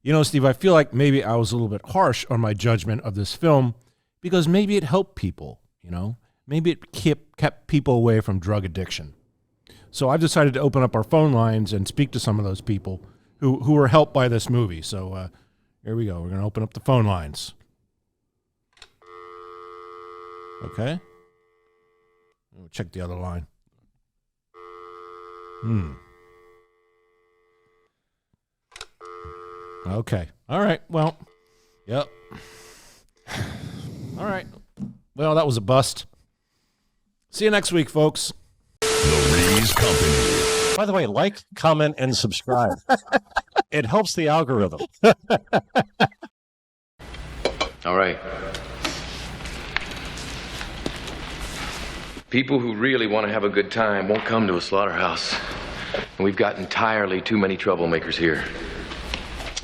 You know, Steve, I feel like maybe I was a little bit harsh on my judgment of this film because maybe it helped people, you know? Maybe it kept people away from drug addiction. So I've decided to open up our phone lines and speak to some of those people who were helped by this movie. So here we go. We're going to open up the phone lines. Okay. We'll check the other line. Okay. All right. Well, yep. All right. Well, that was a bust. See you next week, folks. The Rees Company. By the way, like, comment, and subscribe. It helps the algorithm. All right. People who really want to have a good time won't come to a slaughterhouse. And we've got entirely too many troublemakers here.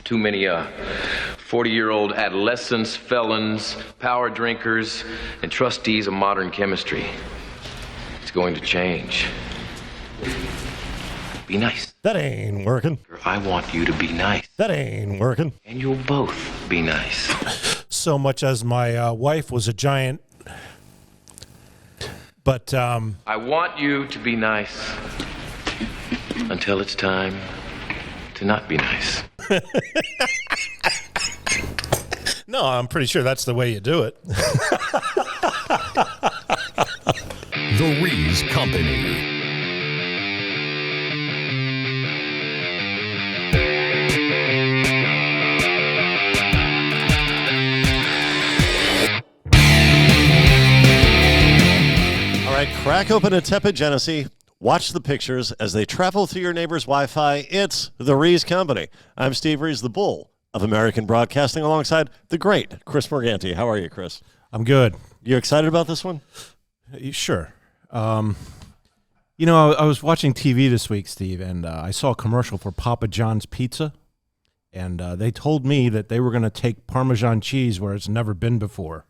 Too many 40-year-old adolescents, felons, power drinkers, and trustees of modern chemistry. It's going to change. Be nice. That ain't working. I want you to be nice. That ain't working. And you'll both be nice. So much as my wife was a giant, but I want you to be nice until it's time to not be nice. No, I'm pretty sure that's the way you do it. The Rees Company. All right, crack open a tepid Genesee. Watch the pictures as they travel through your neighbor's Wi-Fi. It's the Rees Company. I'm Steve Rees, the bull of American broadcasting, alongside the great Chris Morganti. How are you, Chris? I'm good. You excited about this one? Sure. You know, I was watching TV this week, Steve, and I saw a commercial for Papa John's Pizza, and they told me that they were going to take Parmesan cheese where it's never been before,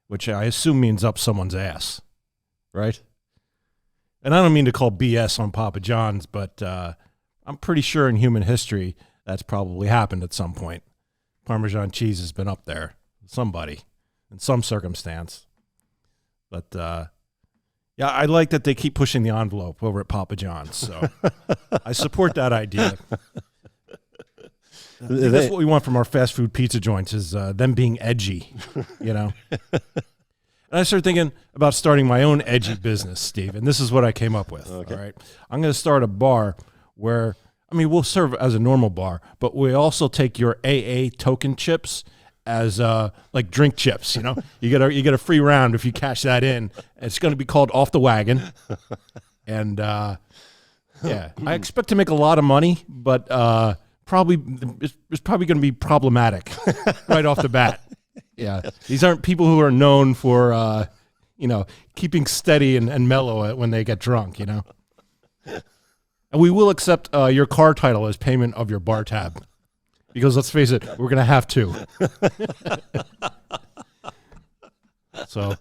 which I assume means up someone's ass, right? And I don't mean to call BS on Papa John's, but I'm pretty sure in human history that's probably happened at some point. Parmesan cheese has been up there, somebody, in some circumstance. But, yeah, I like that they keep pushing the envelope over at Papa John's, so I support that idea. That's what we want from our fast food pizza joints is them being edgy, you know? And I started thinking about starting my own edgy business, Steve, and this is what I came up with. Okay. All right, I'm going to start a bar where, I mean, we'll serve as a normal bar, but we also take your AA token chips as like drink chips. You know, you get a free round if you cash that in. It's going to be called Off the Wagon, and yeah, I expect to make a lot of money, but probably it's probably going to be problematic right off the bat. Yeah, these aren't people who are known for, you know, keeping steady and mellow when they get drunk, you know. And we will accept your car title as payment of your bar tab. Because let's face it, we're going to have to. So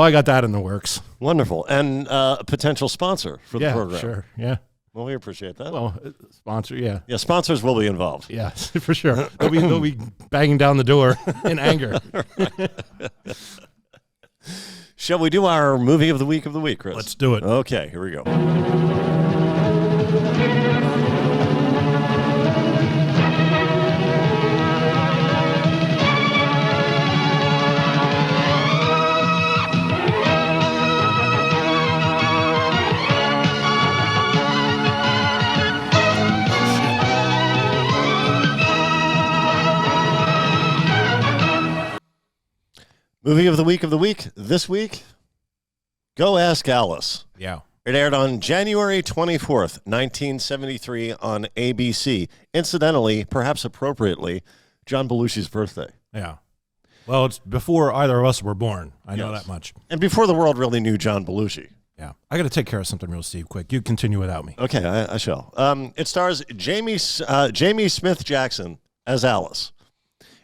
I got that in the works. Wonderful. And a potential sponsor for the program. Sure, yeah. Well, we appreciate that. Well, sponsor, yeah. Yeah, sponsors will be involved. Yeah, for sure. They'll be banging down the door in anger. Shall we do our movie of the week, Chris? Let's do it. Okay, here we go. Movie of the week this week, Go Ask Alice. Yeah. It aired on January 24th, 1973 on ABC. Incidentally, perhaps appropriately, John Belushi's birthday. Yeah. Well, it's before either of us were born. I know that much. And before the world really knew John Belushi. Yeah. I got to take care of something real, Steve, quick. You continue without me. Okay, I shall. It stars Jamie Smith Jackson as Alice.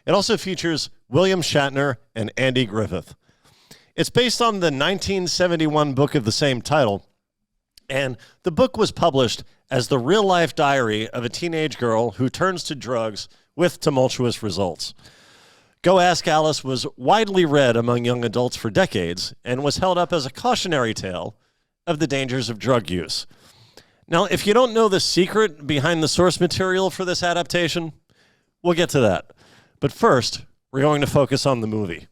It also features William Shatner and Andy Griffith. It's based on the 1971 book of the same title, and the book was published as the real-life diary of a teenage girl who turns to drugs with tumultuous results. Go Ask Alice was widely read among young adults for decades and was held up as a cautionary tale of the dangers of drug use. Now, if you don't know the secret behind the source material for this adaptation, we'll get to that. But first, we're going to focus on the movie.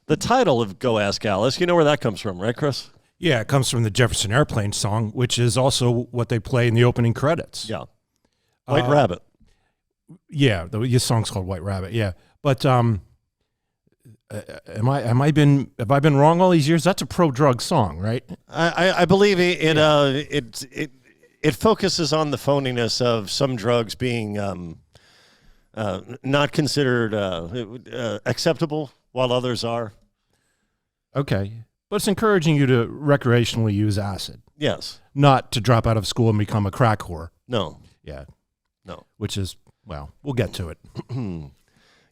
The title of Go Ask Alice, you know where that comes from, right, Chris? Yeah, it comes from the Jefferson Airplane song, which is also what they play in the opening credits. Yeah. White Rabbit. Yeah, the song's called White Rabbit. Yeah, but have I been wrong all these years? That's a pro-drug song, right? I believe it focuses on the phoniness of some drugs being not considered acceptable, while others are. Okay, but it's encouraging you to recreationally use acid. Yes. Not to drop out of school and become a crack whore. No. Yeah. No. Which is, well, we'll get to it.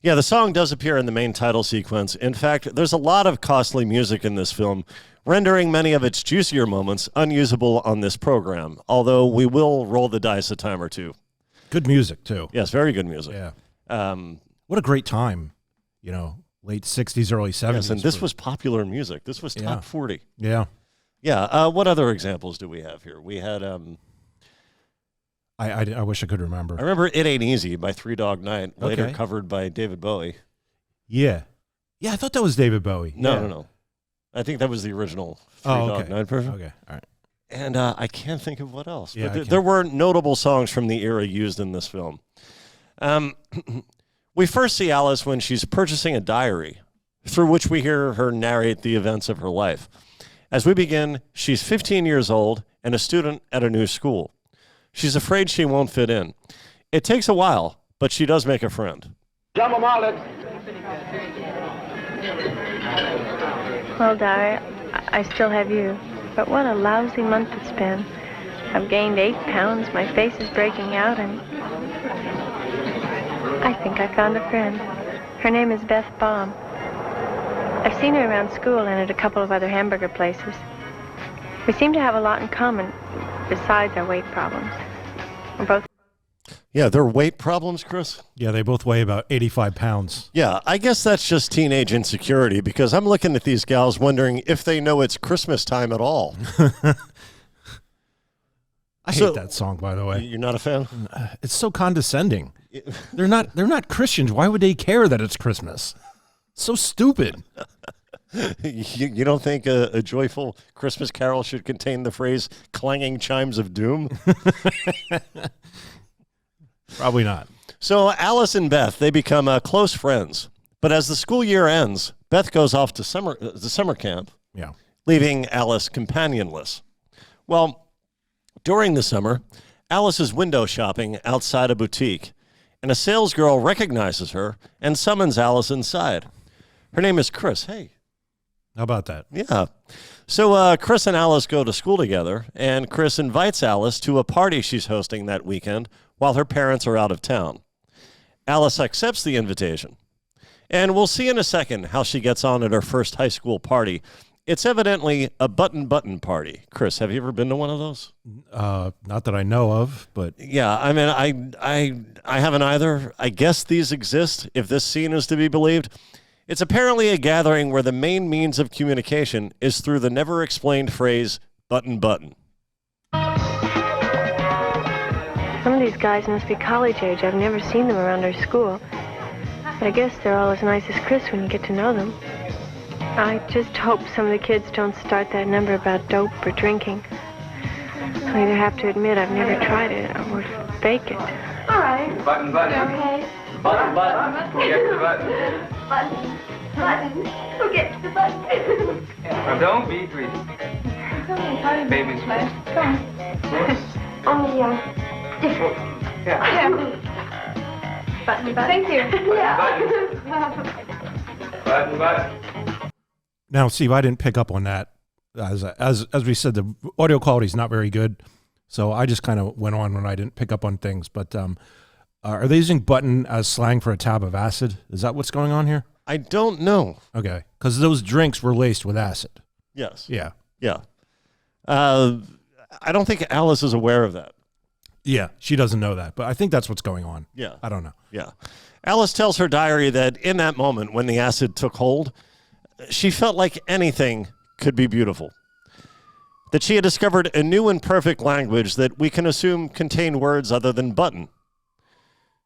Yeah, the song does appear in the main title sequence. In fact, there's a lot of costly music in this film, rendering many of its juicier moments unusable on this program, although we will roll the dice a time or two. Good music, too. Yes, very good music. Yeah. What a great time, late 60s, early 70s. Yes, and this was popular music. This was top 40. Yeah. Yeah. What other examples do we have here? We had... I wish I could remember. I remember It Ain't Easy by Three Dog Night, later covered by David Bowie. Yeah. Yeah, I thought that was David Bowie. No. I think that was the original Three Dog Night version. Okay, all right. And I can't think of what else. Yeah, but there were notable songs from the era used in this film. We first see Alice when she's purchasing a diary, through which we hear her narrate the events of her life. As we begin, she's 15 years old and a student at a new school. She's afraid she won't fit in. It takes a while, but she does make a friend. Well, Di, I still have you. But what a lousy month it's been. I've gained 8 pounds, my face is breaking out, and I think I found a friend. Her name is Beth Baum. I've seen her around school and at a couple of other hamburger places. We seem to have a lot in common, besides our weight problems. We're both... Yeah, their weight problems, Chris? Yeah, they both weigh about 85 pounds. Yeah, I guess that's just teenage insecurity, because I'm looking at these gals wondering if they know it's Christmas time at all. I hate that song, by the way. You're not a fan? It's so condescending. They're not Christians. Why would they care that it's Christmas? So stupid. You don't think a joyful Christmas carol should contain the phrase clanging chimes of doom? Probably not. So Alice and Beth, they become close friends. But as the school year ends, Beth goes off to the summer camp, leaving Alice companionless. Well, during the summer, Alice is window shopping outside a boutique, and a salesgirl recognizes her and summons Alice inside. Her name is Chris. Hey. How about that? Yeah. So Chris and Alice go to school together, and Chris invites Alice to a party she's hosting that weekend while her parents are out of town. Alice accepts the invitation, and we'll see in a second how she gets on at her first high school party. It's evidently a button party. Chris, have you ever been to one of those? Not that I know of, but... Yeah, I mean, I haven't either. I guess these exist, if this scene is to be believed. It's apparently a gathering where the main means of communication is through the never-explained phrase, button. Some of these guys must be college age. I've never seen them around our school. But I guess they're all as nice as Chris when you get to know them. I just hope some of the kids don't start that number about dope or drinking. I either have to admit I've never tried it or fake it. All right. Button. Okay. Button. Get the button. Button. Who gets the button? Now don't be greedy. Baby's Come on. Only, different. Yeah. Button. Thank you. Yeah. Button. Now, Steve, I didn't pick up on that. As we said, the audio quality is not very good, so I just kind of went on when I didn't pick up on things. But are they using button as slang for a tab of acid? Is that what's going on here? I don't know. Okay, because those drinks were laced with acid. Yes. Yeah. Yeah. I don't think Alice is aware of that. Yeah, she doesn't know that, but I think that's what's going on. Yeah. I don't know. Yeah. Alice tells her diary that in that moment when the acid took hold, she felt like anything could be beautiful. That she had discovered a new and perfect language that we can assume contained words other than button.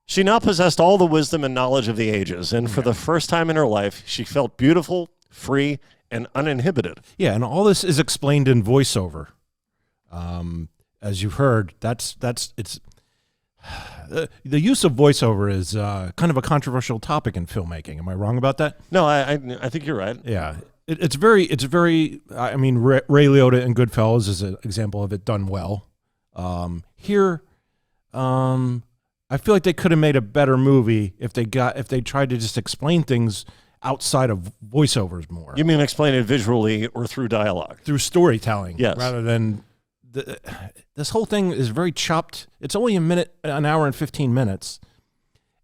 She now possessed all the wisdom and knowledge of the ages, and for the first time in her life, she felt beautiful, free, and uninhibited. Yeah, and all this is explained in voiceover. As you've heard, it's the use of voiceover is kind of a controversial topic in filmmaking. Am I wrong about that? No, I think you're right. Yeah, it's very. I mean, Ray Liotta in Goodfellas is an example of it done well. Here, I feel like they could have made a better movie if they tried to just explain things outside of voiceovers more. You mean explain it visually or through dialogue? Through storytelling, yes, rather than. This whole thing is very chopped. It's only an hour and 15 minutes.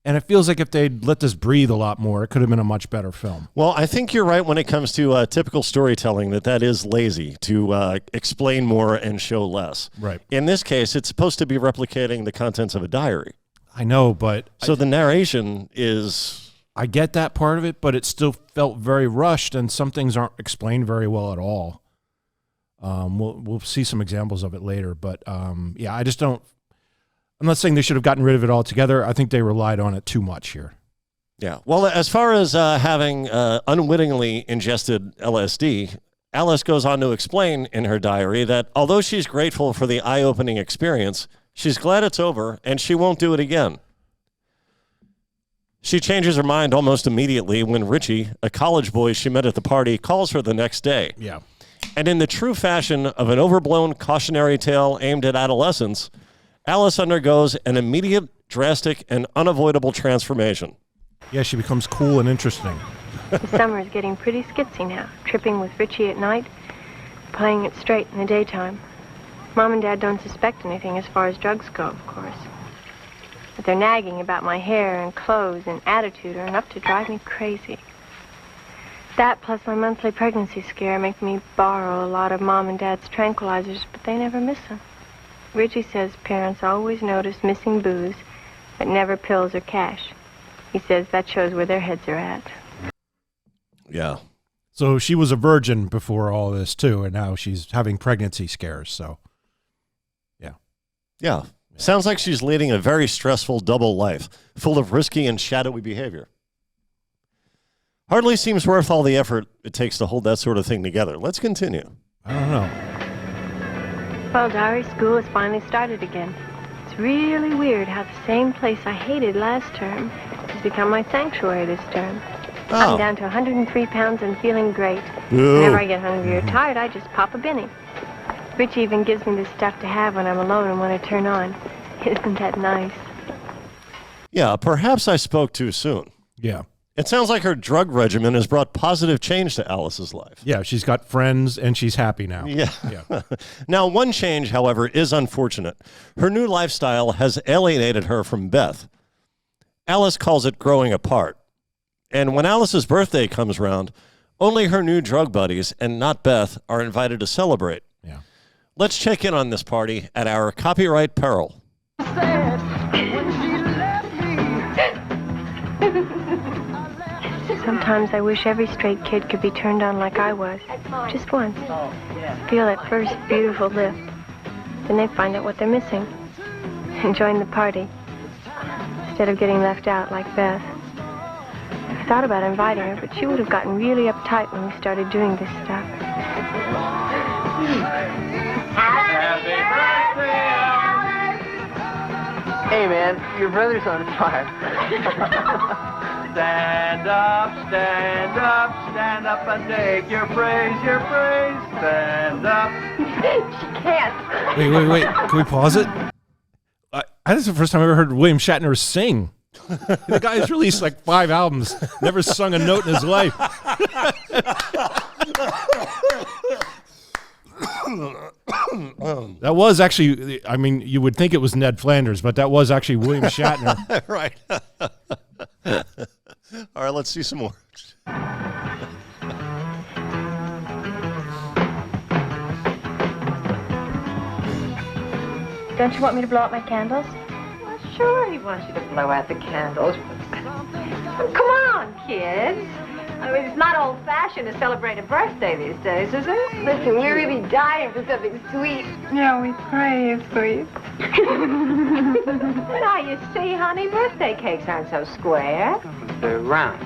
And it feels like if they'd let this breathe a lot more, it could have been a much better film. Well, I think you're right when it comes to typical storytelling, that is lazy to explain more and show less. Right. In this case, it's supposed to be replicating the contents of a diary. I know, but... So the narration is... I get that part of it, but it still felt very rushed, and some things aren't explained very well at all. We'll see some examples of it later, but yeah, I just don't. I'm not saying they should have gotten rid of it altogether. I think they relied on it too much here. Yeah. Well, as far as having unwittingly ingested LSD, Alice goes on to explain in her diary that although she's grateful for the eye-opening experience, she's glad it's over and she won't do it again. She changes her mind almost immediately when Richie, a college boy she met at the party, calls her the next day. Yeah. And in the true fashion of an overblown cautionary tale aimed at adolescents, Alice undergoes an immediate, drastic, and unavoidable transformation. Yeah, she becomes cool and interesting. The summer is getting pretty skitsy now, tripping with Richie at night, playing it straight in the daytime. Mom and Dad don't suspect anything as far as drugs go, of course. But they're nagging about my hair and clothes and attitude are enough to drive me crazy. That plus my monthly pregnancy scare make me borrow a lot of Mom and Dad's tranquilizers, but they never miss them. Richie says parents always notice missing booze, but never pills or cash. He says that shows where their heads are at. Yeah. So she was a virgin before all this, too, and now she's having pregnancy scares, so yeah. Yeah. Sounds like she's leading a very stressful double life, full of risky and shadowy behavior. Hardly seems worth all the effort it takes to hold that sort of thing together. Let's continue. I don't know. Well, diary school has finally started again. It's really weird how the same place I hated last term has become my sanctuary this term. Oh. I'm down to 103 pounds and feeling great. Ooh. Whenever I get hungry or tired, I just pop a Benny. Rich even gives me this stuff to have when I'm alone and want to turn on. Isn't that nice? Yeah, perhaps I spoke too soon. Yeah. It sounds like her drug regimen has brought positive change to Alice's life. Yeah, she's got friends and she's happy now. Yeah. Yeah. Now, one change, however, is unfortunate. Her new lifestyle has alienated her from Beth. Alice calls it growing apart. And when Alice's birthday comes around, only her new drug buddies and not Beth are invited to celebrate. Yeah. Let's check in on this party at our copyright peril. Sometimes I wish every straight kid could be turned on like I was. Just once. Feel that first beautiful lift. Then they find out what they're missing. And join the party. Instead of getting left out like Beth. I thought about inviting her, but she would have gotten really uptight when we started doing this stuff. Happy birthday, Alice! Hey, man, your brother's on fire. Stand up, stand up, stand up and take your praise, stand up. She can't. Wait. Can we pause it? This is the first time I ever heard William Shatner sing. The guy's released like 5 albums, never sung a note in his life. That was actually, I mean, you would think it was Ned Flanders, but that was actually William Shatner. Right. All right, let's see some more. Don't you want me to blow out my candles? Well, sure, he wants you to blow out the candles. Come on, kids. I mean, it's not old-fashioned to celebrate a birthday these days, is it? Listen, we're really dying for something sweet. Yeah, we crave sweet. Now, you see, honey, birthday cakes aren't so square. They're round.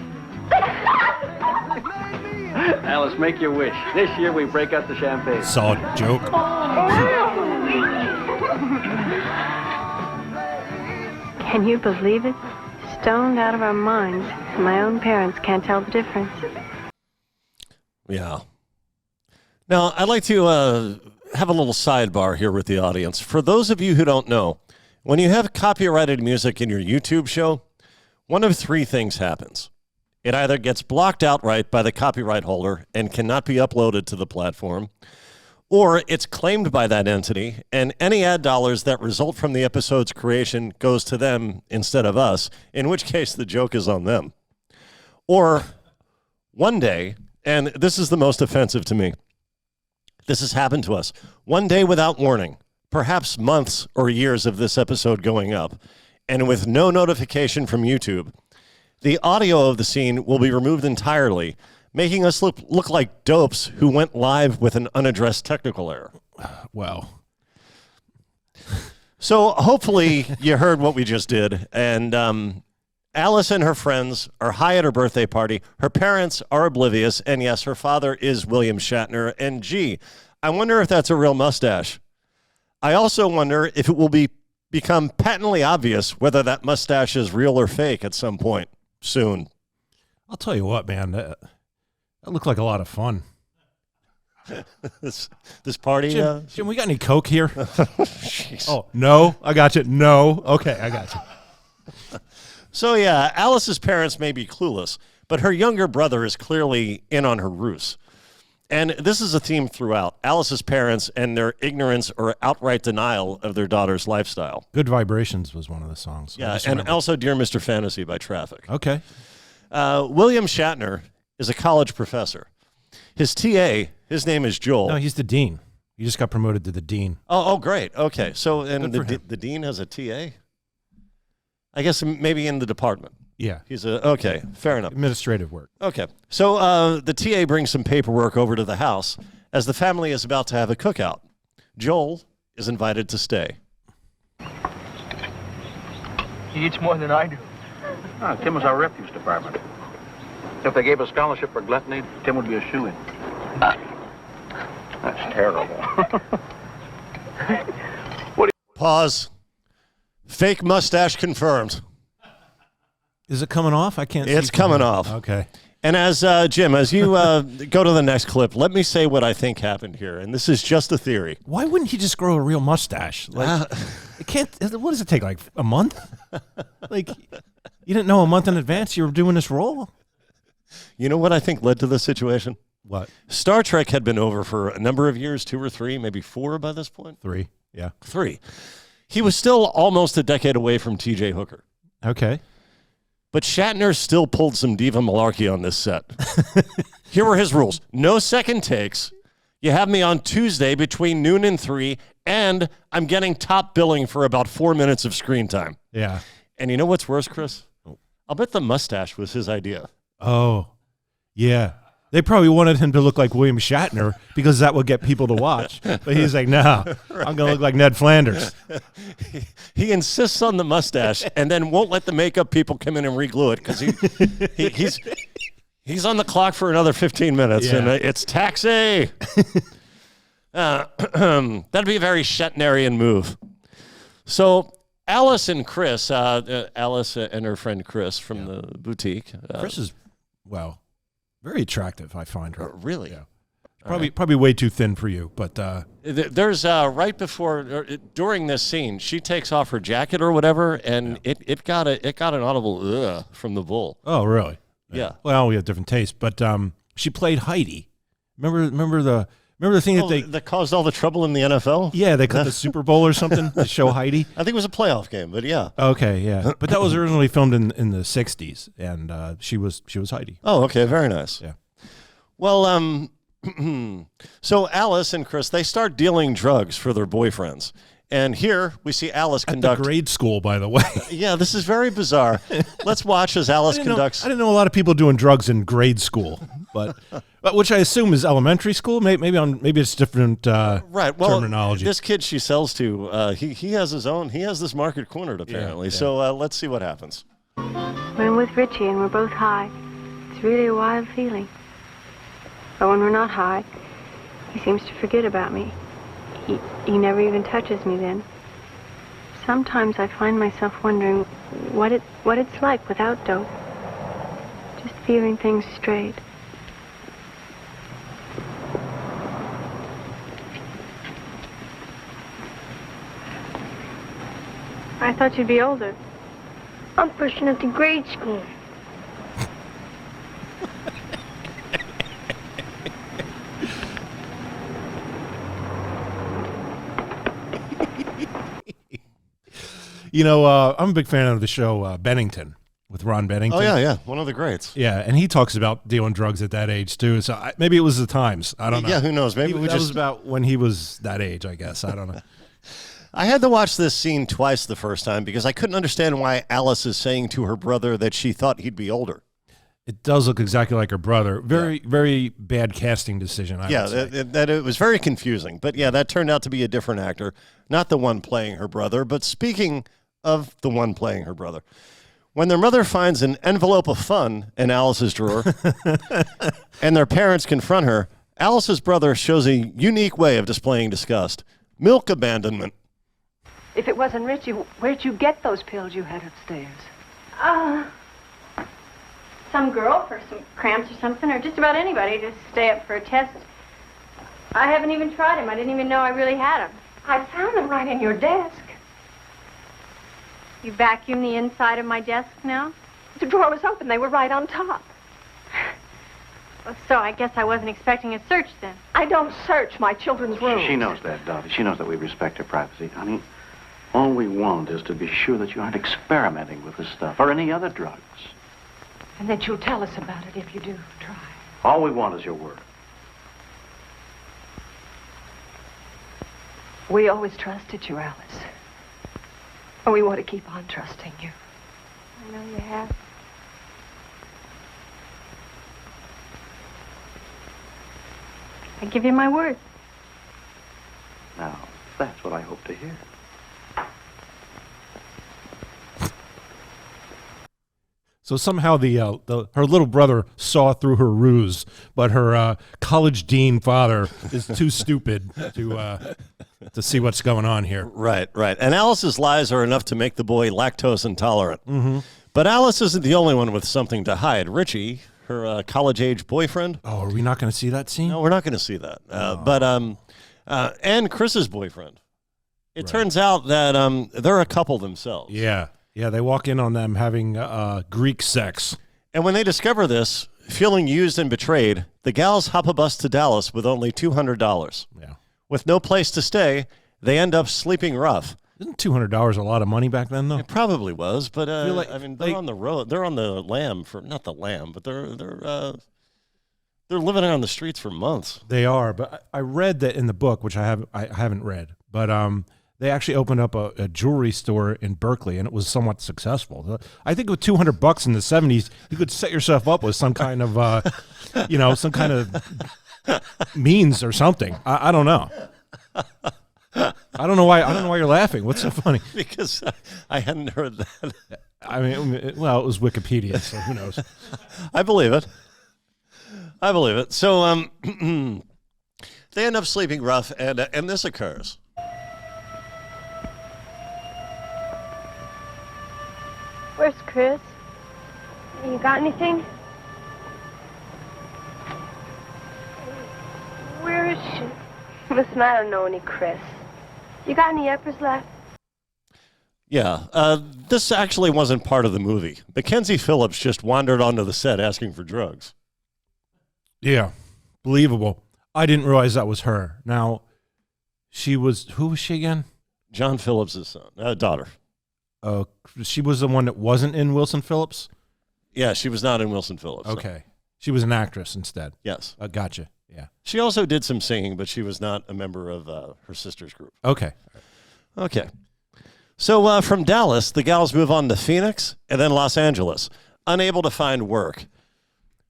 Alice, make your wish. This year we break out the champagne. Solid joke. Can you believe it? Stoned out of our minds. My own parents can't tell the difference. Yeah. Now, I'd like to have a little sidebar here with the audience. For those of you who don't know, when you have copyrighted music in your YouTube show, one of three things happens. It either gets blocked outright by the copyright holder and cannot be uploaded to the platform, or it's claimed by that entity, and any ad dollars that result from the episode's creation goes to them instead of us, in which case the joke is on them. Or one day, and this is the most offensive to me, this has happened to us, one day without warning, perhaps months or years of this episode going up, and with no notification from YouTube, the audio of the scene will be removed entirely, making us look like dopes who went live with an unaddressed technical error. Well, so hopefully you heard what we just did. And Alice and her friends are high at her birthday party. Her parents are oblivious. And yes, her father is William Shatner. And gee, I wonder if that's a real mustache. I also wonder if it will become patently obvious whether that mustache is real or fake at some point soon. I'll tell you what, man. That looked like a lot of fun. this party? Jim, we got any Coke here? Oh, no? I got you. No? Okay, I got you. So, yeah, Alice's parents may be clueless, but her younger brother is clearly in on her ruse. And this is a theme throughout. Alice's parents and their ignorance or outright denial of their daughter's lifestyle. Good Vibrations was one of the songs. Yeah, and also Dear Mr. Fantasy by Traffic. Okay. William Shatner is a college professor. His TA, his name is Joel. No, he's the dean. He just got promoted to the dean. Oh, great. Okay. So, and the dean has a TA? I guess maybe in the department. Yeah. Okay, fair enough. Administrative work. Okay. So the TA brings some paperwork over to the house as the family is about to have a cookout. Joel is invited to stay. He eats more than I do. Tim was our refuse department. If they gave a scholarship for gluttony, Tim would be a shoo-in. That's terrible. Pause. Fake mustache confirmed. Is it coming off? I can't see. It's coming off. Okay. And as Jim, as you go to the next clip, let me say what I think happened here. And this is just a theory. Why wouldn't he just grow a real mustache? Like, it can't. What does it take? Like a month? Like, you didn't know a month in advance you were doing this role? You know what I think led to this situation? What? Star Trek had been over for a number of years, 2 or 3, maybe 4 by this point. 3, yeah. 3. He was still almost a decade away from T.J. Hooker. Okay. But Shatner still pulled some diva malarkey on this set. Here were his rules. No second takes. You have me on Tuesday between noon and 3, and I'm getting top billing for about 4 minutes of screen time. Yeah. And you know what's worse, Chris? I'll bet the mustache was his idea. Oh, yeah. They probably wanted him to look like William Shatner because that would get people to watch. But he's like, no, right. I'm going to look like Ned Flanders. He insists on the mustache and then won't let the makeup people come in and re-glue it because he's on the clock for another 15 minutes, and it's taxi. That'd be a very Shatnerian move. So Alice and Chris, Alice and her friend Chris from the boutique. Chris is, well, very attractive, I find her. Really? Yeah. Probably way too thin for you, but there's right before during this scene, she takes off her jacket or whatever, and it got an audible ugh from the bull. Oh, really? Yeah. Well, we have different tastes, but she played Heidi. Remember the thing that caused all the trouble in the NFL? Yeah, they cut the Super Bowl or something to show Heidi. I think it was a playoff game, but yeah. Okay, yeah, but that was originally filmed in the '60s, and she was Heidi. Oh, okay, very nice. Yeah. Well, so Alice and Chris, they start dealing drugs for their boyfriends. And here we see Alice At conduct the grade school, by the way. Yeah, this is very bizarre. Let's watch as Alice conducts. I didn't know a lot of people doing drugs in grade school, but which I assume is elementary school. Maybe it's different Right. Well, terminology. this kid she sells to, he has his own. He has this market cornered apparently. Yeah. So let's see what happens. When I'm with Richie and we're both high, it's really a wild feeling. But when we're not high, he seems to forget about me. He never even touches me then. Sometimes I find myself wondering what it's like without dope. Just feeling things straight. I thought you'd be older. I'm pushing up to grade school. You know, I'm a big fan of the show Bennington with Ron Bennington. Oh yeah, one of the greats. Yeah, and he talks about dealing drugs at that age too. So maybe it was the times. I don't know. Yeah, who knows? Maybe that was about when he was that age. I guess I don't know. I had to watch this scene twice the first time because I couldn't understand why Alice is saying to her brother that she thought he'd be older. It does look exactly like her brother. Very bad casting decision. I would say. That it was very confusing. But yeah, that turned out to be a different actor, not the one playing her brother. But speaking of the one playing her brother, when their mother finds an envelope of fun in Alice's drawer and their parents confront her, Alice's brother shows a unique way of displaying disgust. Milk abandonment. If it wasn't Richie, where'd you get those pills you had upstairs? Some girl for some cramps or something, or just about anybody to stay up for a test. I haven't even tried them. I didn't even know I really had them. I found them right in your desk. You vacuum the inside of my desk now? The drawer was open. They were right on top. Well, so I guess I wasn't expecting a search then. I don't search my children's rooms. She knows that, Dottie. She knows that we respect her privacy. Honey, all we want is to be sure that you aren't experimenting with this stuff or any other drugs. And that you'll tell us about it if you do try. All we want is your word. We always trusted you, Alice. And we want to keep on trusting you. I know you have. I give you my word. Now, that's what I hope to hear. So somehow her little brother saw through her ruse, but her college dean father is too stupid to see what's going on here. Right. And Alice's lies are enough to make the boy lactose intolerant. Mm-hmm. But Alice isn't the only one with something to hide. Richie, her college-age boyfriend. Oh, are we not going to see that scene? No, we're not going to see that. And Chris's boyfriend. It turns out that they're a couple themselves. Yeah, they walk in on them having Greek sex. And when they discover this, feeling used and betrayed, the gals hop a bus to Dallas with only $200. Yeah. With no place to stay, they end up sleeping rough. Isn't $200 a lot of money back then, though? It probably was, but they're like, on the road. They're on the lam for not the lam, but they're living on the streets for months. They are, but I read that in the book, which I haven't read, but they actually opened up a jewelry store in Berkeley, and it was somewhat successful. I think with $200 in the 70s, you could set yourself up with some kind of, some kind of means or something. I don't know. I don't know why you're laughing. What's so funny? Because I hadn't heard that. I mean, well, it was Wikipedia, so who knows? I believe it. So they end up sleeping rough, and this occurs. Where's Chris? You got anything? Where is she? Listen, I don't know any Chris. You got any uppers left? Yeah, this actually wasn't part of the movie. Mackenzie Phillips just wandered onto the set asking for drugs. Yeah, believable. I didn't realize that was her. Now, who was she again? John Phillips' son, daughter. She was the one that wasn't in Wilson Phillips? Yeah, she was not in Wilson Phillips. Okay. No. She was an actress instead. Yes. Gotcha. Yeah. She also did some singing, but she was not a member of her sister's group. Okay. Okay. So from Dallas, the gals move on to Phoenix and then Los Angeles, unable to find work.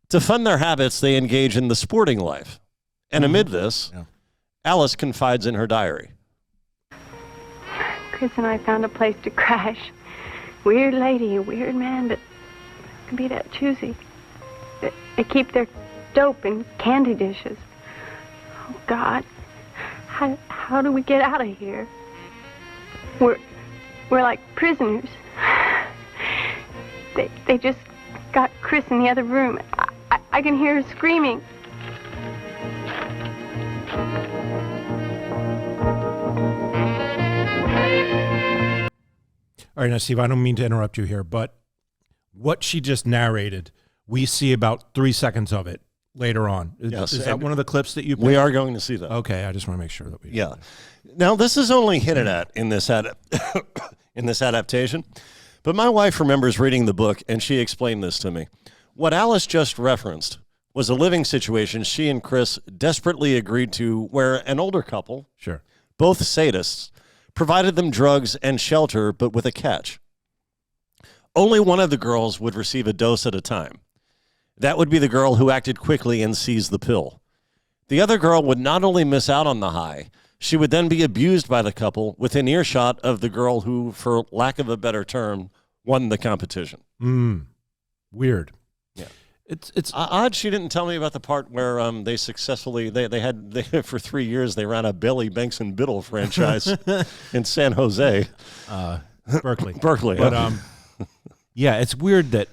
To fund their habits, they engage in the sporting life. And amid this, Alice confides in her diary. Chris and I found a place to crash. Weird lady, a weird man, but can be that choosy. They keep their dope in candy dishes. Oh, God. How do we get out of here? We're like prisoners. They just got Chris in the other room. I can hear her screaming. All right, now, Steve, I don't mean to interrupt you here, but what she just narrated, we see about 3 seconds of it later on. Yes, Is that one of the clips that you picked? We are going to see that. Okay, I just want to make sure that we... Yeah. Now, this is only hinted at in this in this adaptation, but my wife remembers reading the book, and she explained this to me. What Alice just referenced was a living situation she and Chris desperately agreed to, where an older couple, Sure. both sadists, provided them drugs and shelter, but with a catch. Only one of the girls would receive a dose at a time. That would be the girl who acted quickly and seized the pill. The other girl would not only miss out on the high, she would then be abused by the couple within earshot of the girl who, for lack of a better term, won the competition. Weird. Yeah. It's odd she didn't tell me about the part where they successfully, they had for 3 years, they ran a Billy Banks and Biddle franchise in San Jose. Berkeley. Berkeley. But yeah, it's weird that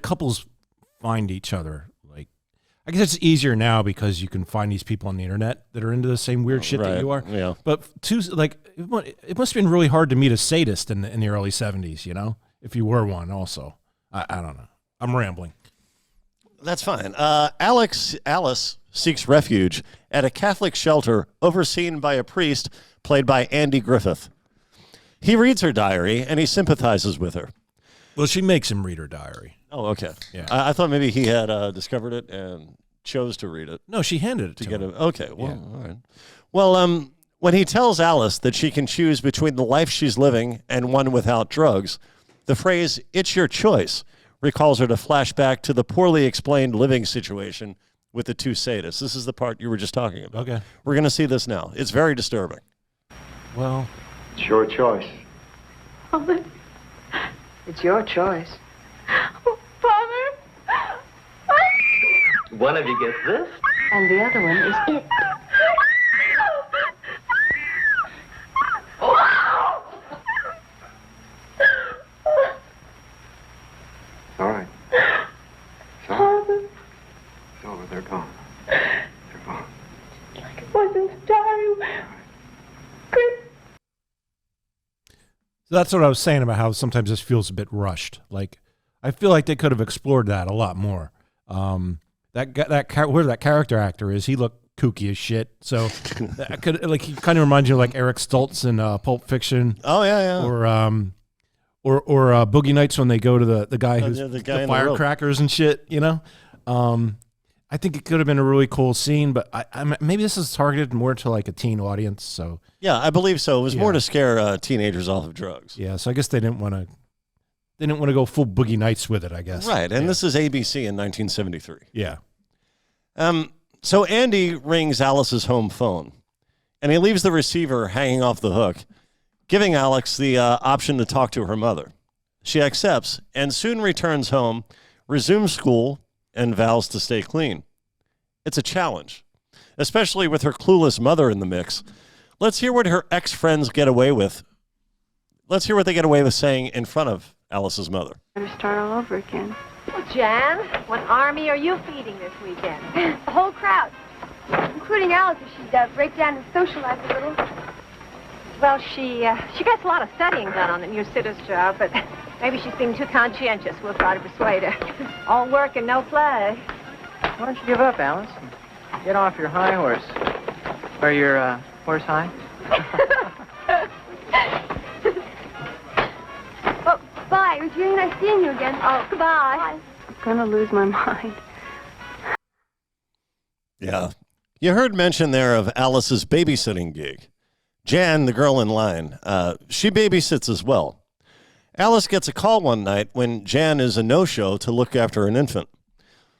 couples find each other. Like, I guess it's easier now because you can find these people on the internet that are into the same weird shit that you are. Yeah. But it must have been really hard to meet a sadist in the early 70s, you know, if you were one also. I don't know. I'm rambling. That's fine. Alice seeks refuge at a Catholic shelter overseen by a priest played by Andy Griffith. He reads her diary and he sympathizes with her. Well, she makes him read her diary. Oh, okay. Yeah. I thought maybe he had discovered it and chose to read it. No, she handed it to get him. it. Okay. Well, all right. Well, when he tells Alice that she can choose between the life she's living and one without drugs, the phrase, "it's your choice," recalls her to flashback to the poorly explained living situation with the two sadists. This is the part you were just talking about. Okay. We're going to see this now. It's very disturbing. Well, It's your choice. Father. It's your choice. Father. One of you gets this. And the other one is it. All right. It's over. It's over. They're gone. They're gone. Like it was in the diary. Chris. so that's what I was saying about how sometimes this feels a bit rushed. Like, I feel like they could have explored that a lot more. Whoever that character actor is, he looked kooky as shit. So that could, like, he kind of reminds you of like Eric Stoltz in Pulp Fiction. Oh, yeah, yeah. Or Boogie Nights when they go to the guy who's the guy the in the rope. firecrackers and shit, you know? I think it could have been a really cool scene, but maybe this is targeted more to like a teen audience. So Yeah, I believe so. It was more to scare teenagers off of drugs. yeah, so I guess they didn't want to go full Boogie Nights with it, I guess. Right, and this is ABC in 1973. Yeah. So Andy rings Alice's home phone, and he leaves the receiver hanging off the hook, giving Alex the option to talk to her mother. She accepts and soon returns home, resumes school, and vows to stay clean. It's a challenge, especially with her clueless mother in the mix. Let's hear what her ex-friends get away with. Let's hear what they get away with saying in front of Alice's mother. Better start all over again. Well, Jan, what army are you feeding this weekend? The whole crowd, including Alice, if she'd break down and socialize a little. Well, she gets a lot of studying done on the new sitter's job, but maybe she's being too conscientious. We'll try to persuade her. All work and no play. Why don't you give up, Alice? And get off your high horse. Or your horse high? Oh, bye. It was really nice seeing you again. Oh, goodbye. I'm gonna lose my mind. Yeah. You heard mention there of Alice's babysitting gig. Jan, the girl in line, she babysits as well. Alice gets a call one night when Jan is a no-show to look after an infant.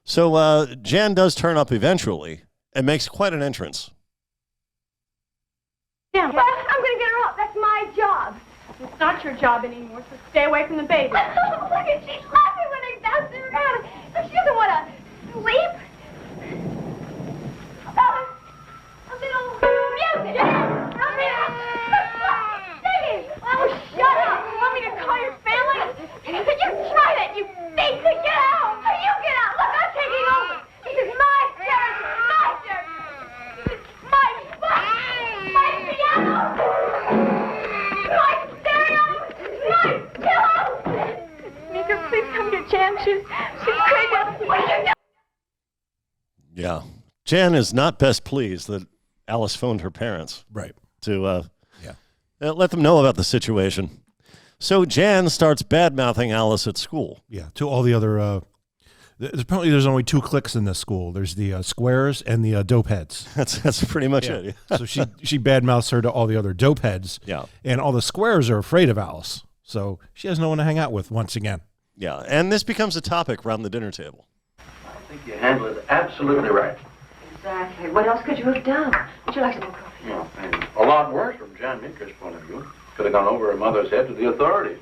So Jan does turn up eventually and makes quite an entrance. Yeah, but I'm going to get her up. That's my job. It's not your job anymore, so stay away from the baby. Look at, she's laughing when I bounce her around. She doesn't want to sleep. A little music. Singing. Oh, shut up. You want me to call your family? You tried it. You think to get out. You get out. Look, I'm taking over. This is my territory. My territory. This is my piano. My stereo. My pillow. Meeker, please come get Jan. She's crazy. What are you doing? Yeah. Jan is not best pleased that Alice phoned her parents. Right. To let them know about the situation. So Jan starts bad-mouthing Alice at school. Yeah, to all the other... apparently there's only 2 cliques in this school. There's the squares and the dope heads. That's pretty much it. So she bad-mouths her to all the other dope heads. Yeah. And all the squares are afraid of Alice. So she has no one to hang out with once again. Yeah, and this becomes a topic around the dinner table. I think you handled it absolutely right. Exactly. What else could you have done? Would you like some more coffee? No, and a lot worse from Jan Meeker's point of view. Could have gone over her mother's head to the authorities.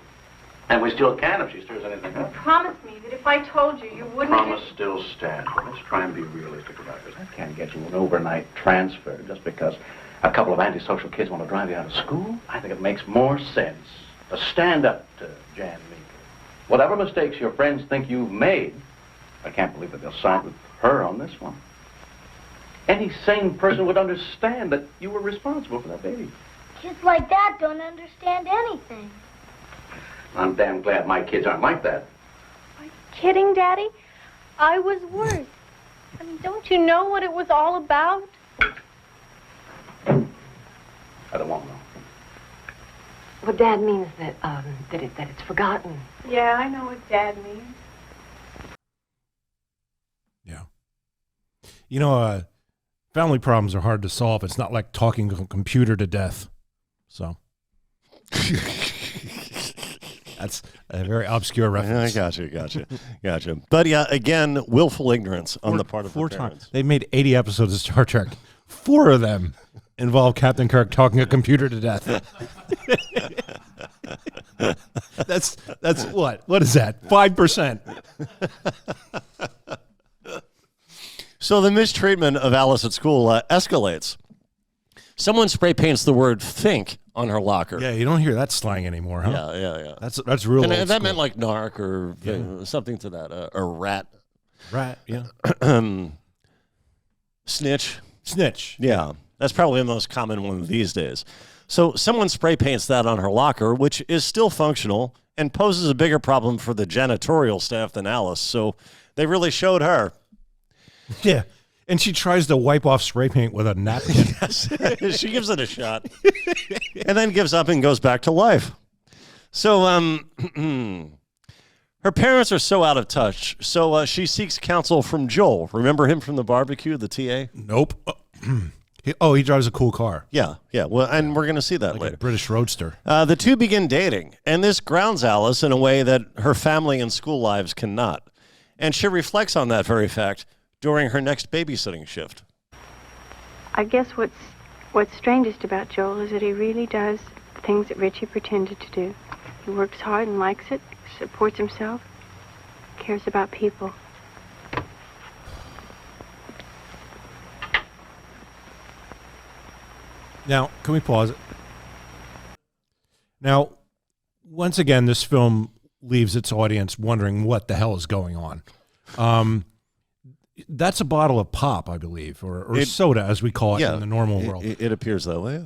And we still can if she stirs anything up. Promise me that if I told you, you wouldn't... Promise still stands. Let's try and be realistic about this. I can't get you an overnight transfer just because a couple of antisocial kids want to drive you out of school. I think it makes more sense to stand up to Jan Meeker. Whatever mistakes your friends think you've made, I can't believe that they'll side with her on this one. Any sane person would understand that you were responsible for that baby. Kids like that don't understand anything. I'm damn glad my kids aren't like that. Are you kidding, Daddy? I was worse. I mean, don't you know what it was all about? I don't want to know. Well, Dad means that it's forgotten. Yeah, I know what Dad means. Yeah. You know, family problems are hard to solve. It's not like talking to a computer to death. So that's a very obscure reference. I gotcha. But yeah, again, willful ignorance on the part of the parents. They've made 80 episodes of Star Trek. 4 of them involve Captain Kirk talking a computer to death. That's what? What is that? 5%. So the mistreatment of Alice at school escalates. Someone spray paints the word think on her locker. Yeah, you don't hear that slang anymore, huh? Yeah. That's real old And that school. meant like narc or something to that, or rat. Rat, yeah. Snitch. Snitch. Yeah, that's probably the most common one these days. So someone spray paints that on her locker, which is still functional and poses a bigger problem for the janitorial staff than Alice. So they really showed her. Yeah. And she tries to wipe off spray paint with a napkin. Yes. She gives it a shot and then gives up and goes back to life. So her parents are so out of touch. So she seeks counsel from Joel. Remember him from the barbecue, the TA? Nope. He drives a cool car. Yeah. Well, and we're going to see that later. A British Roadster. The two begin dating, and this grounds Alice in a way that her family and school lives cannot. And she reflects on that very fact during her next babysitting shift. I guess what's strangest about Joel is that he really does the things that Richie pretended to do. He works hard and likes it, supports himself, cares about people. Now, can we pause it? Now, once again, this film leaves its audience wondering what the hell is going on. That's a bottle of pop, I believe, or soda, as we call it in the normal world. It appears that way.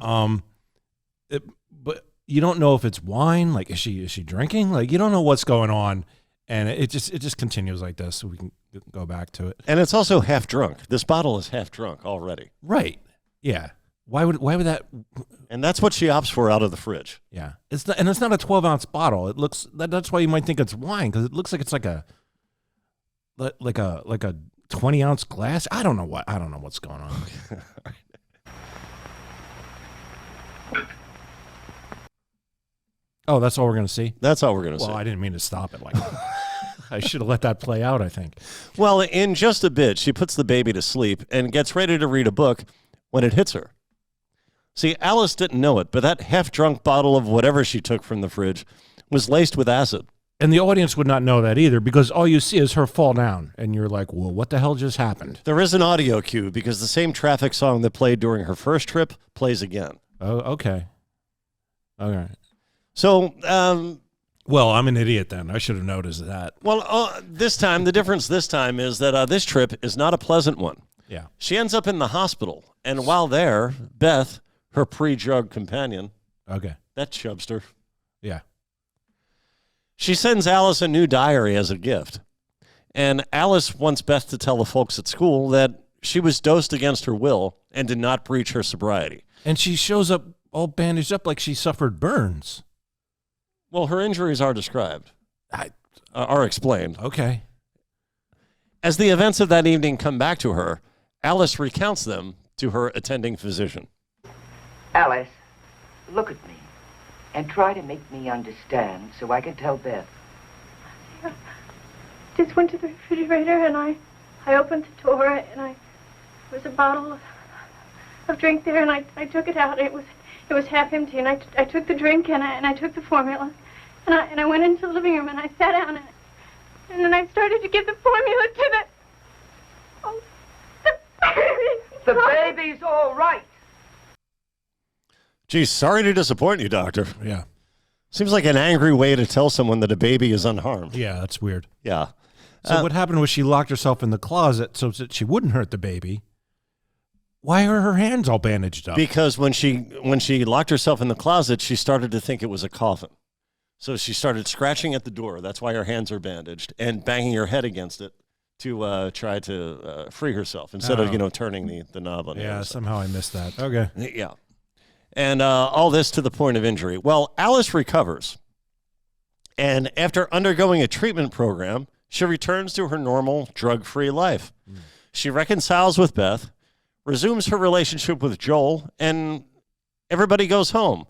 But you don't know if it's wine. Like, is she drinking? Like, you don't know what's going on, and it just continues like this. So we can go back to it. And it's also half drunk. This bottle is half drunk already. Right? Yeah. Why would that? And that's what she opts for out of the fridge. Yeah. It's not a 12-ounce bottle. It looks. That's why you might think it's wine, because it looks like it's like a 20-ounce glass. I don't know what's going on. Oh, that's all we're going to see? That's all we're going to see. Well, I didn't mean to stop it like that. I should have let that play out, I think. Well, in just a bit, she puts the baby to sleep and gets ready to read a book when it hits her. See, Alice didn't know it, but that half-drunk bottle of whatever she took from the fridge was laced with acid. And the audience would not know that either, because all you see is her fall down, and you're like, well, what the hell just happened? There is an audio cue, because the same traffic song that played during her first trip plays again. Oh, okay. All right. So, well, I'm an idiot then. I should have noticed that. Well, this time, the difference this time is that this trip is not a pleasant one. Yeah. She ends up in the hospital, and while there, Beth, her pre-drug companion, that chubster, yeah, she sends Alice a new diary as a gift. And Alice wants Beth to tell the folks at school that she was dosed against her will and did not breach her sobriety. And she shows up all bandaged up like she suffered burns. Well, her injuries are described, are explained. Okay. As the events of that evening come back to her, Alice recounts them to her attending physician. Alice, look at me and try to make me understand so I can tell Beth. Just went to the refrigerator and I opened the door and there was a bottle of drink there and I took it out. It was half empty and I took the drink and I took the formula and I went into the living room and I sat down and then I started to give the formula to the baby. The baby's all right. Geez, sorry to disappoint you, doctor. Yeah. Seems like an angry way to tell someone that a baby is unharmed. Yeah, that's weird. Yeah. So what happened was she locked herself in the closet so that she wouldn't hurt the baby. Why are her hands all bandaged up? Because when she locked herself in the closet, she started to think it was a coffin. So she started scratching at the door. That's why her hands are bandaged, and banging her head against it to try to free herself instead of turning the knob on. Yeah, somehow I missed that. Okay. Yeah. And all this to the point of injury. Well, Alice recovers. And after undergoing a treatment program, she returns to her normal drug-free life. She reconciles with Beth, resumes her relationship with Joel, and everybody goes home.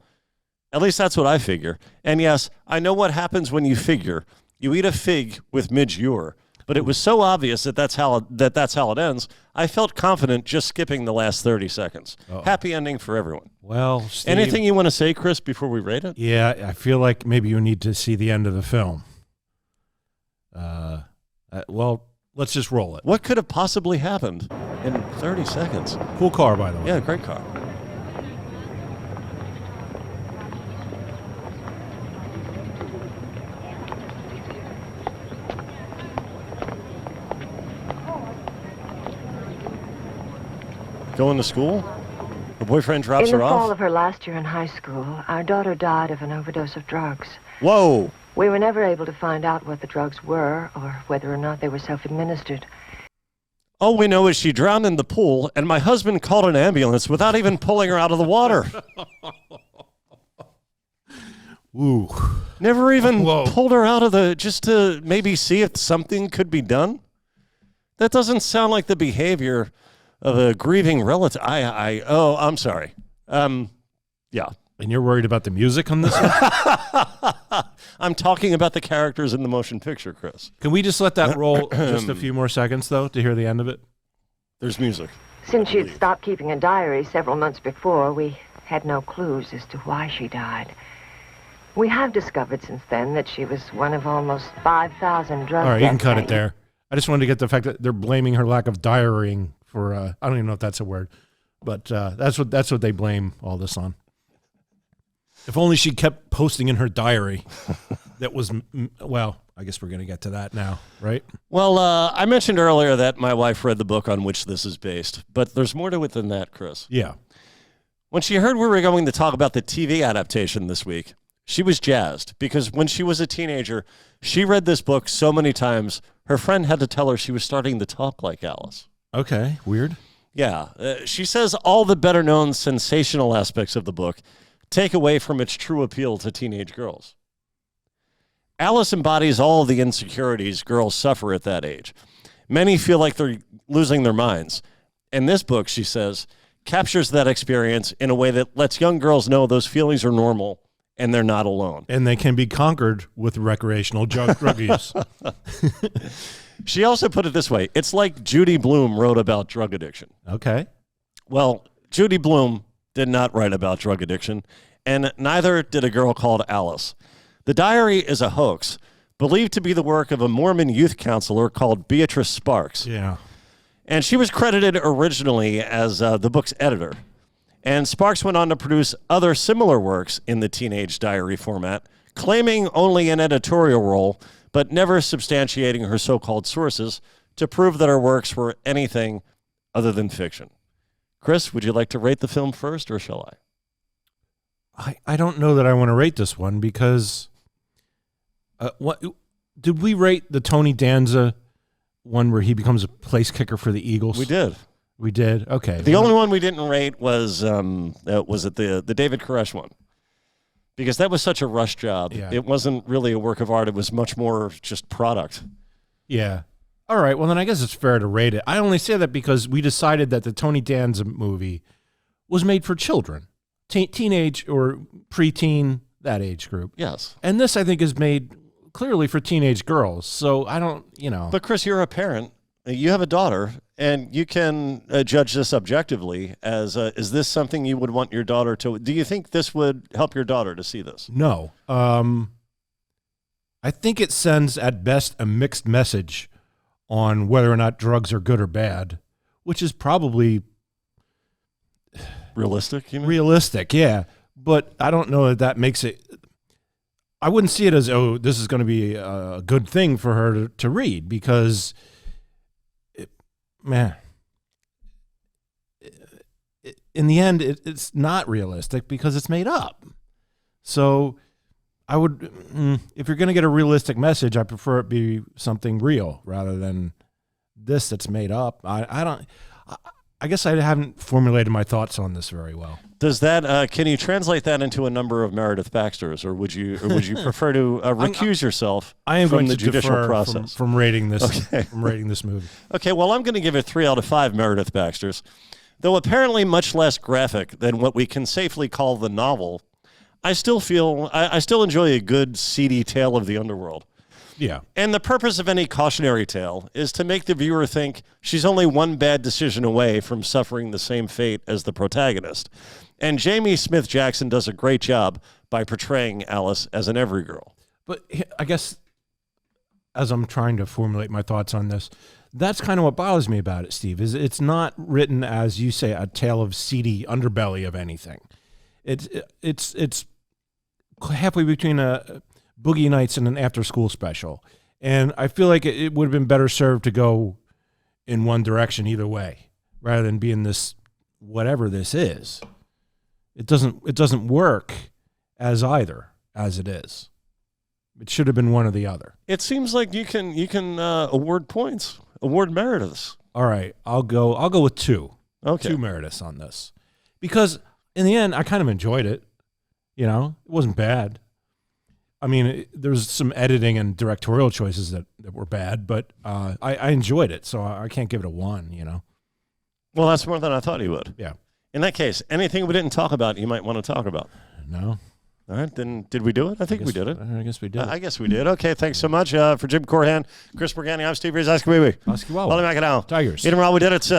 At least that's what I figure. And yes, I know what happens when you figure. You eat a fig with midge-ure. But it was so obvious that that's how it ends, I felt confident just skipping the last 30 seconds. Uh-oh. Happy ending for everyone. Well, Steve, anything you want to say, Chris, before we rate it? Yeah, I feel like maybe you need to see the end of the film. Well, let's just roll it. What could have possibly happened in 30 seconds? Cool car, by the way. Yeah, great car. Going to school? Her boyfriend drops her In the off? fall of her last year in high school, our daughter died of an overdose of drugs. Whoa! We were never able to find out what the drugs were or whether or not they were self-administered. All we know is she drowned in the pool, and my husband called an ambulance without even pulling her out of the water. Ooh. Never even pulled her out of just to maybe see if something could be done? That doesn't sound like the behavior of a grieving relative. I'm sorry. Yeah. And you're worried about the music on this one? I'm talking about the characters in the motion picture, Chris. Can we just let that roll just a few more seconds, though, to hear the end of it? There's music. Since she had stopped keeping a diary several months before, we had no clues as to why she died. We have discovered since then that she was one of almost 5,000 drug All right, you can deaths cut that it there. I just wanted to get the fact that they're blaming her lack of diarying for, I don't even know if that's a word, but that's what they blame all this on. If only she kept posting in her diary. That was, well, I guess we're going to get to that now, right? Well, I mentioned earlier that my wife read the book on which this is based, but there's more to it than that, Chris. Yeah. When she heard we were going to talk about the TV adaptation this week, she was jazzed because when she was a teenager, she read this book so many times, her friend had to tell her she was starting to talk like Alice. Okay, weird. Yeah. She says all the better-known sensational aspects of the book take away from its true appeal to teenage girls. Alice embodies all of the insecurities girls suffer at that age. Many feel like they're losing their minds. And this book, she says, captures that experience in a way that lets young girls know those feelings are normal and they're not alone. And they can be conquered with recreational drug use. She also put it this way. It's like Judy Blume wrote about drug addiction. Okay. Well, Judy Blume did not write about drug addiction, and neither did a girl called Alice. The diary is a hoax, believed to be the work of a Mormon youth counselor called Beatrice Sparks. Yeah. And she was credited originally as the book's editor. And Sparks went on to produce other similar works in the teenage diary format, claiming only an editorial role, but never substantiating her so-called sources to prove that her works were anything other than fiction. Chris, would you like to rate the film first, or shall I? I don't know that I want to rate this one because what did we rate the Tony Danza one where he becomes a place kicker for the Eagles? We did. We did. Okay. The only one we didn't rate was the David Koresh one, because that was such a rush job. Yeah. It wasn't really a work of art. It was much more just product. Yeah. All right. Well, then I guess it's fair to rate it. I only say that because we decided that the Tony Danza movie was made for children, teenage or preteen, that age group. Yes. And this, I think, is made clearly for teenage girls. So I don't, But Chris, you're a parent. You have a daughter, and you can judge this objectively as, is this something you would want your daughter to, do you think this would help your daughter to see this? No. I think it sends, at best, a mixed message on whether or not drugs are good or bad, which is probably realistic, you mean? Realistic, yeah. But I don't know that makes it, I wouldn't see it as, oh, this is going to be a good thing for her to read, because in the end, it's not realistic because it's made up. So I would, if you're going to get a realistic message, I prefer it be something real rather than this that's made up. I guess I haven't formulated my thoughts on this very well. Does that, can you translate that into a number of Meredith Baxters, or would you prefer to recuse yourself from the judicial process? From rating this, from rating this movie. Okay, well, I'm going to give it 3 out of 5 Meredith Baxters. Though apparently much less graphic than what we can safely call the novel, I still enjoy a good, seedy tale of the underworld. Yeah. And the purpose of any cautionary tale is to make the viewer think she's only one bad decision away from suffering the same fate as the protagonist. And Jamie Smith Jackson does a great job by portraying Alice as an every girl. But I guess as I'm trying to formulate my thoughts on this, that's kind of what bothers me about it, Steve, is it's not written as, you say, a tale of seedy underbelly of anything. It's halfway between a Boogie Nights and an after-school special. And I feel like it would have been better served to go in one direction either way, rather than being this, whatever this is. It doesn't work as either, as it is. It should have been one or the other. It seems like you can award points, award Merediths. All right, I'll go with 2. Okay. 2 Merediths on this, because in the end, I kind of enjoyed it. It wasn't bad. I mean, there's some editing and directorial choices that were bad, but I enjoyed it, so I can't give it a 1. Well, that's more than I thought you would. Yeah. In that case, anything we didn't talk about you might want to talk about? No. All right, then did we do it? I think we did it. I guess we did. I guess we did. Okay, thanks so much. For Jim Corhan, Chris Morganti, I'm Steve Rees. Ask me. Ask you Wally Macadam. Tigers. Eden Raw, we did it.